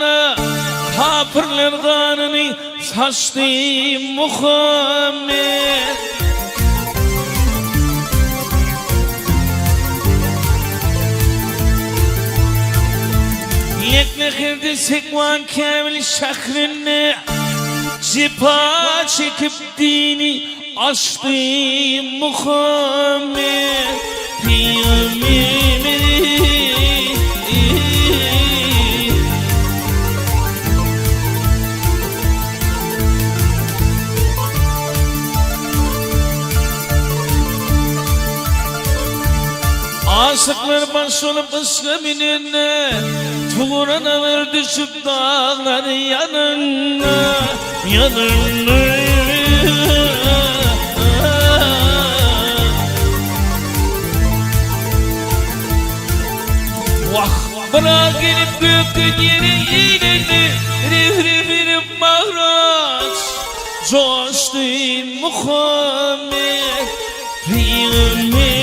barına kapırlar kanını saçtı Muhammed. Yeknekirdi sekvan kamil şahrını cipa çekip dini açtı Muhammed. Peygamber'i aşıklar baş olup ışkı binine tuğranalar düşüp dağlar yanına yanına. Vah bırak gelip büyük yeri iğneni rif mahraç coştu Muhammed. Peygamber'i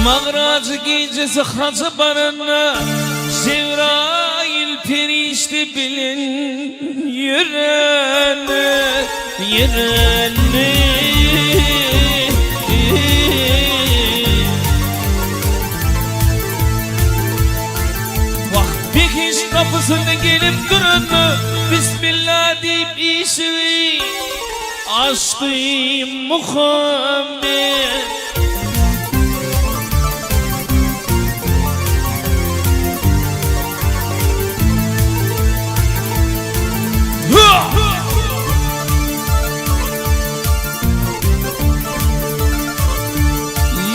Mağracı gecesi hacı barına Cebrail perişti bilin yürene yürene. Vah bir kişi kapısına gelip durun Bismillah deyip işi açtı Muhammed.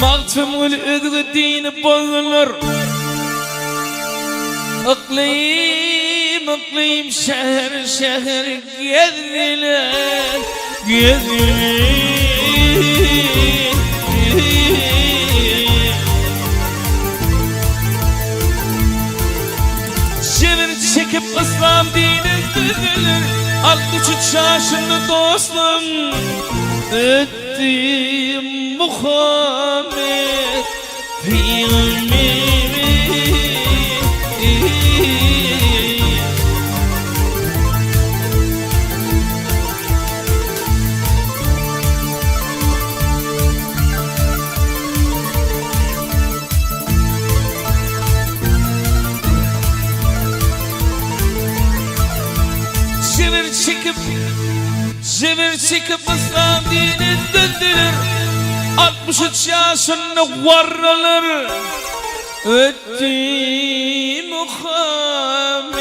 Mağtımul ödgü dini bozulur İklim şehir gezdiler Çevir çekip İslam dini düzülür Al küçük şaşını dostum öttüm Muhammed. Peygamber'i Çevir çekip İslam dini döndürür 63 yaşını varılır öttü Muhammed.